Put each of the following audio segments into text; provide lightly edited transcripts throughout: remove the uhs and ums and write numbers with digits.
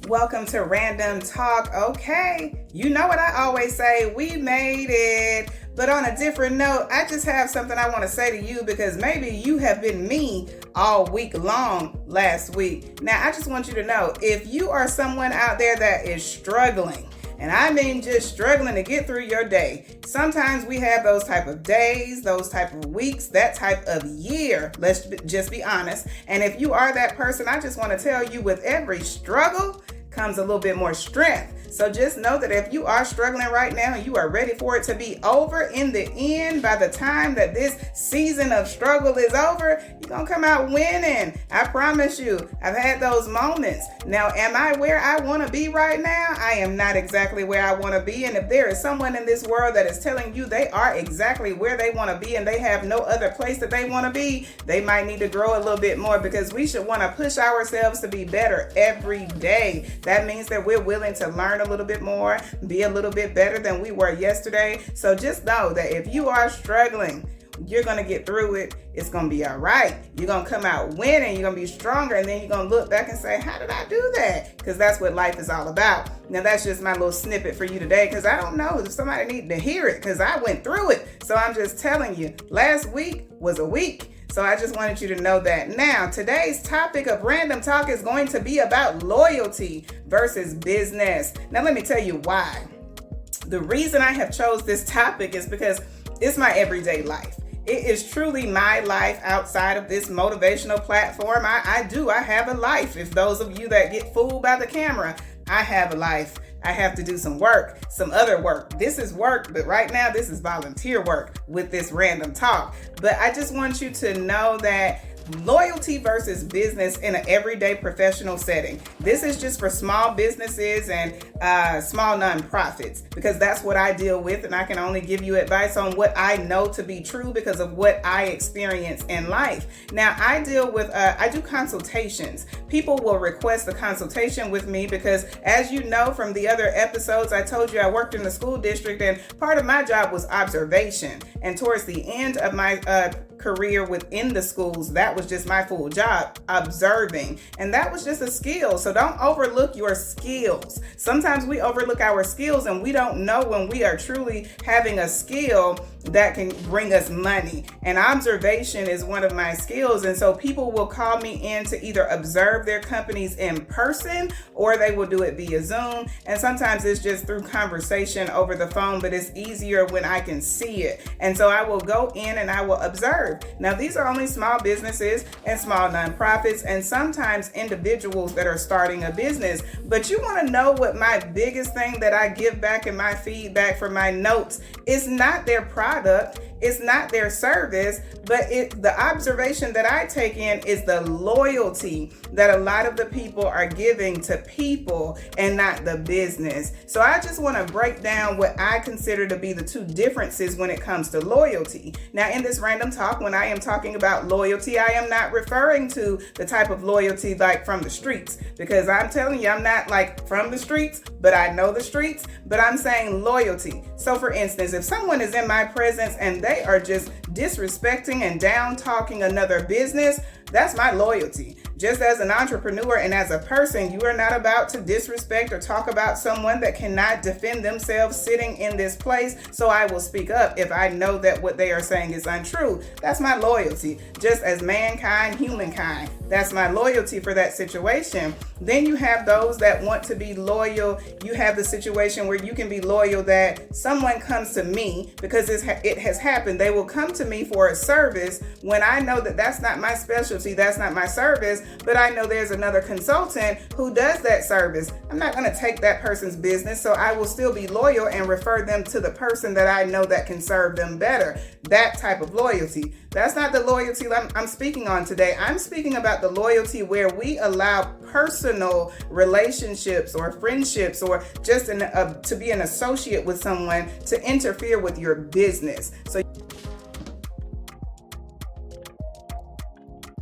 Welcome to Random Talk. Okay, you know what I always say, we made it. But on a different note, I just have something I want to say to you because maybe you have been me all week long last week. Now, I just want you to know, if you are someone out there that is struggling, and I mean just struggling to get through your day. Sometimes we have those type of days, those type of weeks, that type of year. Let's just be honest. And if you are that person, I just want to tell you, with every struggle comes a little bit more strength. So just know that if you are struggling right now and you are ready for it to be over, in the end, by the time that this season of struggle is over, you're going to come out winning. I promise you. I've had those moments. Now, am I where I want to be right now? I am not exactly where I want to be. And if there is someone in this world that is telling you they are exactly where they want to be and they have no other place that they want to be, they might need to grow a little bit more, because we should want to push ourselves to be better every day. That means that we're willing to learn a little bit more, be a little bit better than we were yesterday. So just know that if you are struggling, you're going to get through it. It's going to be all right. You're going to come out winning. You're going to be stronger. And then you're going to look back and say, how did I do that? Because that's what life is all about. Now, that's just my little snippet for you today, because I don't know if somebody needs to hear it, because I went through it. So I'm just telling you, last week was a week. So I just wanted you to know that. Now, today's topic of Random Talk is going to be about loyalty versus business. Now, let me tell you why. The reason I have chose this topic is because it's my everyday life. It is truly my life outside of this motivational platform. I have a life. If those of you that get fooled by the camera, I have a life. I have to do some work, some other work. This is work, but right now this is volunteer work with this Random Talk. But I just want you to know that loyalty versus business in an everyday professional setting. This is just for small businesses and small nonprofits, because that's what I deal with, and I can only give you advice on what I know to be true because of what I experience in life. Now, I deal with, I do consultations. People will request a consultation with me because, as you know from the other episodes, I told you I worked in the school district, and part of my job was observation. And towards the end of my career within the schools, that was just my full job, observing. And that was just a skill. So don't overlook your skills. Sometimes we overlook our skills and we don't know when we are truly having a skill that can bring us money. And observation is one of my skills. And so people will call me in to either observe their companies in person, or they will do it via Zoom. And sometimes it's just through conversation over the phone, but it's easier when I can see it. And so I will go in and I will observe. Now, these are only small businesses and small nonprofits, and sometimes individuals that are starting a business. But you want to know what my biggest thing that I give back in my feedback for my notes is not their product. It's not their service, but the observation that I take in is the loyalty that a lot of the people are giving to people and not the business. So I just want to break down what I consider to be the two differences when it comes to loyalty. Now, in this Random Talk, when I am talking about loyalty, I am not referring to the type of loyalty like from the streets, because I'm telling you, I'm not like from the streets, but I know the streets. But I'm saying loyalty. So for instance, if someone is in my presence and they are just disrespecting and down talking another business, that's my loyalty. Just as an entrepreneur and as a person, you are not about to disrespect or talk about someone that cannot defend themselves sitting in this place. So I will speak up if I know that what they are saying is untrue. That's my loyalty. Just as mankind, humankind, that's my loyalty for that situation. Then you have those that want to be loyal. You have the situation where you can be loyal that someone comes to me because it has happened. They will come to me for a service when I know that that's not my specialty, that's not my service, but I know there's another consultant who does that service. I'm not going to take that person's business, so I will still be loyal and refer them to the person that I know that can serve them better. That type of loyalty. That's not the loyalty I'm speaking on today. I'm speaking about the loyalty where we allow personal relationships or friendships or just to be an associate with someone to interfere with your business. So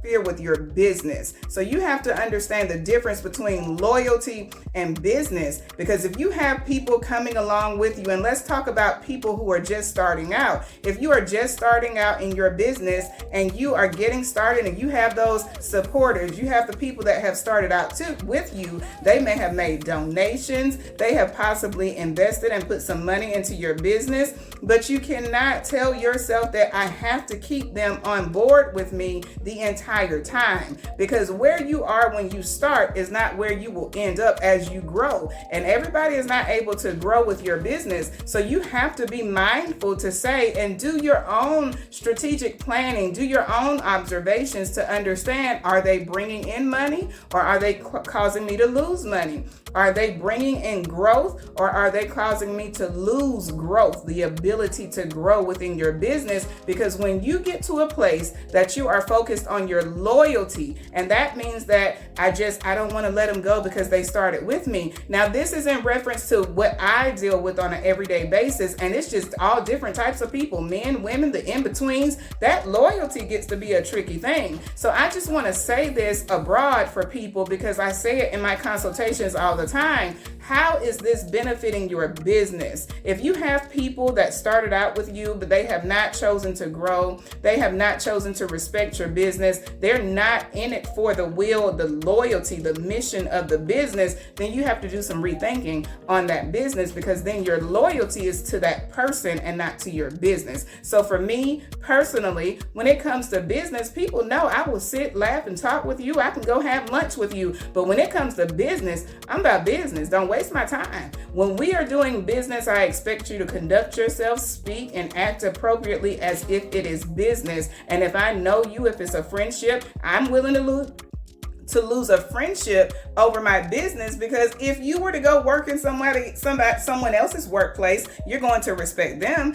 with your business. So you have to understand the difference between loyalty and business, because if you have people coming along with you, and let's talk about people who are just starting out. If you are just starting out in your business and you are getting started and you have those supporters, you have the people that have started out too with you, they may have made donations, they have possibly invested and put some money into your business, but you cannot tell yourself that I have to keep them on board with me the entire time, because where you are when you start is not where you will end up as you grow, and everybody is not able to grow with your business. So you have to be mindful to say and do your own strategic planning, do your own observations to understand, are they bringing in money or are they causing me to lose money? Are they bringing in growth or are they causing me to lose growth, the ability to grow within your business? Because when you get to a place that you are focused on your loyalty, and that means that I don't want to let them go because they started with me. Now, this is in reference to what I deal with on an everyday basis, and it's just all different types of people, men, women, the in-betweens. That loyalty gets to be a tricky thing. So I just want to say this abroad for people, because I say it in my consultations all the time. How is this benefiting your business? If you have people that started out with you, but they have not chosen to grow, they have not chosen to respect your business, they're not in it for the will, the loyalty, the mission of the business, then you have to do some rethinking on that business, because then your loyalty is to that person and not to your business. So for me personally, when it comes to business, people know I will sit, laugh, and talk with you. I can go have lunch with you. But when it comes to business, I'm about business. Don't waste my time. When we are doing business, I expect you to conduct yourself, speak, and act appropriately as if it is business. And if I know you, if it's a friendship, I'm willing to lose a friendship over my business, because if you were to go work in someone else's workplace, you're going to respect them.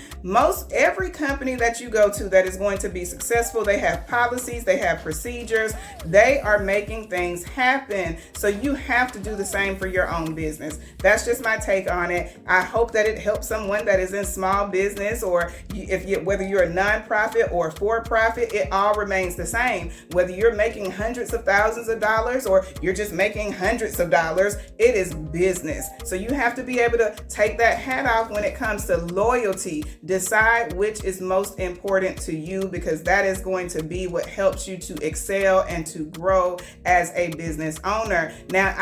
Every company that you go to that is going to be successful, they have policies, they have procedures, they are making things happen. So you have to do the same for your own business. That's just my take on it. I hope that it helps someone that is in small business, or whether you're a nonprofit or for-profit, it all remains the same. Whether you're making hundreds of thousands of dollars or you're just making hundreds of dollars, it is business. So you have to be able to take that hat off when it comes to loyalty. Decide which is most important to you, because that is going to be what helps you to excel and to grow as a business owner. Now,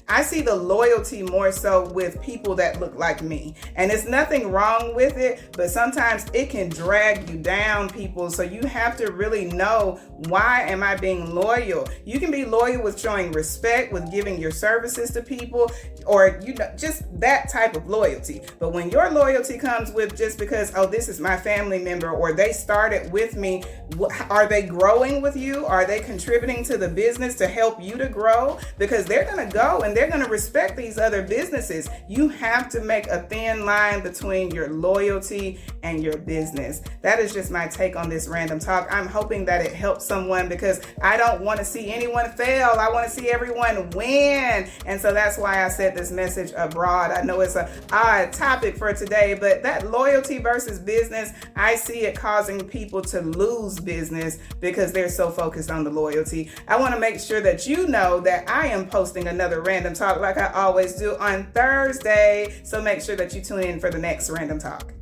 I see the loyalty more so with people that look like me, and it's nothing wrong with it, but sometimes it can drag you down, people. So you have to really know, why am I being loyal? You can be loyal with showing respect, with giving your services to people, or just that type of loyalty. But when your loyalty comes with just because, oh, this is my family member, or they started with me, are they growing with you? Are they contributing to the business to help you to grow? Because they're going to go and they're going to respect these other businesses. You have to make a thin line between your loyalty and your business. That is just my take on this random talk. I'm hoping that it helps someone, because I don't want to see anyone fail. I want to see everyone win. And so that's why I said this message abroad. I know it's an odd topic for today, but that loyalty versus business, I see it causing people to lose business because they're so focused on the loyalty. I want to make sure that you know that I am posting another random talk like I always do on Thursday. So make sure that you tune in for the next random talk.